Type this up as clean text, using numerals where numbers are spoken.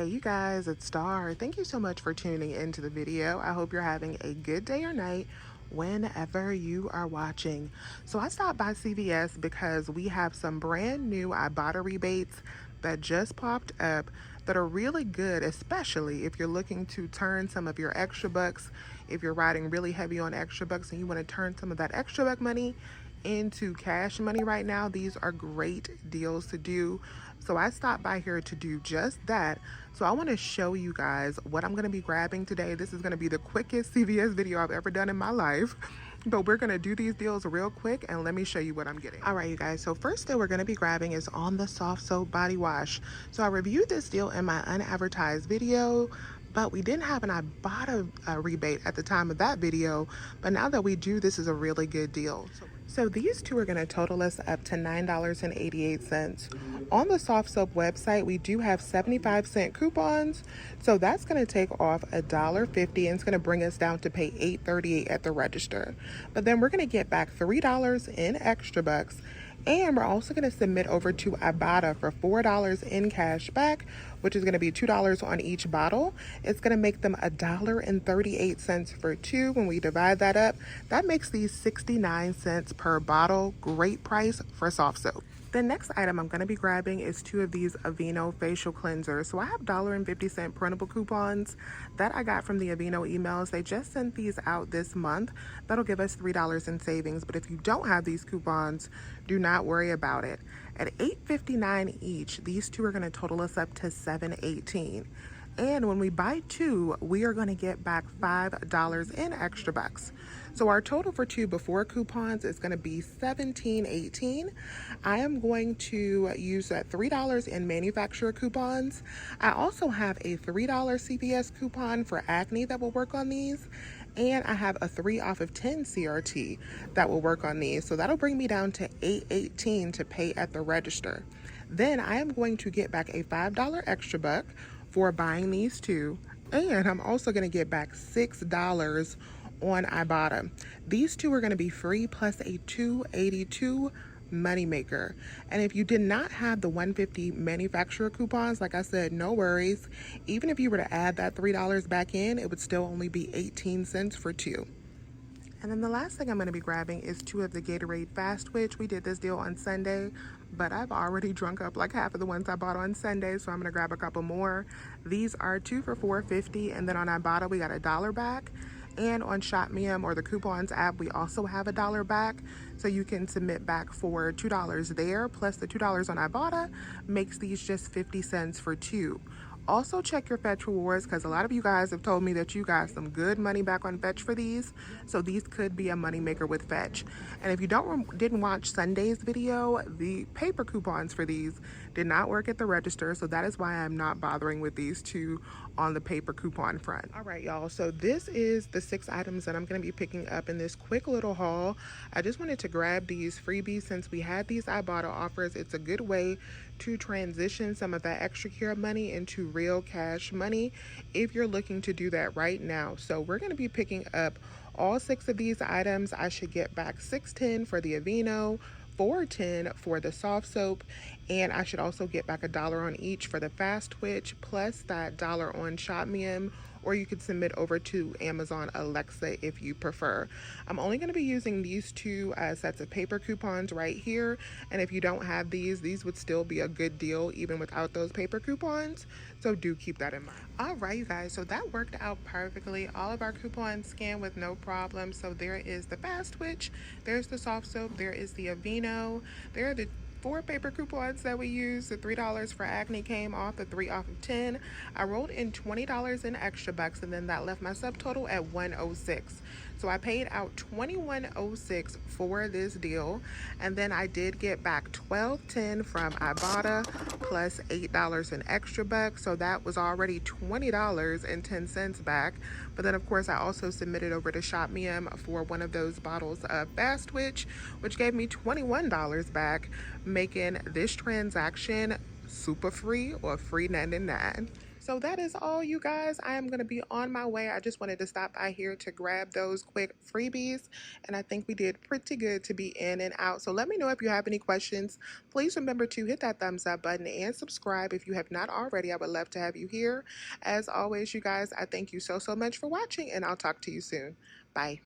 Hey you guys, it's Star. Thank you so much for tuning into the video. I hope you're having a good day or night whenever you are watching. So I stopped by CVS because we have some brand new Ibotta rebates that just popped up that are really good, especially if you're looking to turn some of your extra bucks, if you're riding really heavy on extra bucks and you want to turn some of that extra buck money into cash money right now. These are great deals to do. So I stopped by here to do just that. So I want to show you guys what I'm going to be grabbing today. This is going to be the quickest CVS video I've ever done in my life. But we're going to do these deals real quick and let me show you what I'm getting. All right, you guys. So first deal we're going to be grabbing is on the Softsoap body wash. So I reviewed this deal in my unadvertised video, but we didn't have an Ibotta rebate at the time of that video. But now that we do, this is a really good deal. So these two are going to total us up to $9.88. On the Softsoap website, we do have 75-cent coupons. So that's going to take off $1.50 and it's going to bring us down to pay $8.38 at the register. But then we're going to get back $3 in extra bucks. And we're also going to submit over to Ibotta for $4 in cash back, which is going to be $2 on each bottle. It's going to make them $1.38 for two. When we divide that up, that makes these 69 cents per bottle. Great price for Softsoap. The next item I'm going to be grabbing is two of these Aveeno facial cleansers. So I have $1.50 printable coupons that I got from the Aveeno emails. They just sent these out this month. That'll give us $3 in savings. But if you don't have these coupons, do not worry about it. At $8.59 each, these two are going to total us up to $7.18. And when we buy two, we are going to get back $5 in extra bucks. So our total for two before coupons is going to be $17.18. I am going to use that $3 in manufacturer coupons. I also have a $3 CVS coupon for acne that will work on these. And I have a 3 off of 10 CRT that will work on these. So that'll bring me down to $8.18 to pay at the register. Then I am going to get back a $5 extra buck for buying these two. And I'm also going to get back $6 on Ibotta. These two are going to be free plus a $2.82 moneymaker. And if you did not have the $1.50 manufacturer coupons, like I said, no worries. Even if you were to add that $3 back in, it would still only be 18 cents for two. And then the last thing I'm going to be grabbing is two of the Gatorade Fast Twitch. We did this deal on Sunday, but I've already drunk up like half of the ones I bought on Sunday, so I'm going to grab a couple more. These are two for $4.50, and then on Ibotta we got $1 back. And on ShopMeum or the coupons app, we also have $1 back. So you can submit back for $2 there, plus the $2 on Ibotta makes these just 50 cents for two. Also check your Fetch rewards because a lot of you guys have told me that you got some good money back on Fetch for these. So these could be a money maker with Fetch. And if you didn't watch Sunday's video, the paper coupons for these did not work at the register. So that is why I'm not bothering with these two on the paper coupon front. All right, y'all. So this is the 6 items that I'm going to be picking up in this quick little haul. I just wanted to grab these freebies since we had these Ibotta offers. It's a good way to transition some of that extra care money into real cash money if you're looking to do that right now. So we're going to be picking up all 6 of these items. I should get back $6.10 for the Aveeno, $4.10 for the Softsoap, and I should also get back $1 on each for the Fast Twitch, plus that $1 on ShopMeum, or you could submit over to Amazon Alexa if you prefer. I'm only going to be using these two sets of paper coupons right here, and if you don't have these would still be a good deal even without those paper coupons, so do keep that in mind. All right, you guys, so that worked out perfectly. All of our coupons scanned with no problem. So there is the Fast Twitch, there's the Softsoap, there is the Aveeno, there are the 4 paper coupons that we used. The $3 for acne came off, the 3 off of 10. I rolled in $20 in extra bucks, and then that left my subtotal at $106. So I paid out $21.06 for this deal, and then I did get back $12.10 from Ibotta plus $8 in extra bucks. So that was already $20.10 back. But then of course I also submitted over to ShopMeum for one of those bottles of Fast Twitch, which gave me $21 back, making this transaction super free or free 99. So that is all, you guys. I am going to be on my way. I just wanted to stop by here to grab those quick freebies, and I think we did pretty good to be in and out. So let me know if you have any questions. Please remember to hit that thumbs up button and subscribe if you have not already. I would love to have you here. As always, you guys, I thank you so much for watching, and I'll talk to you soon. Bye.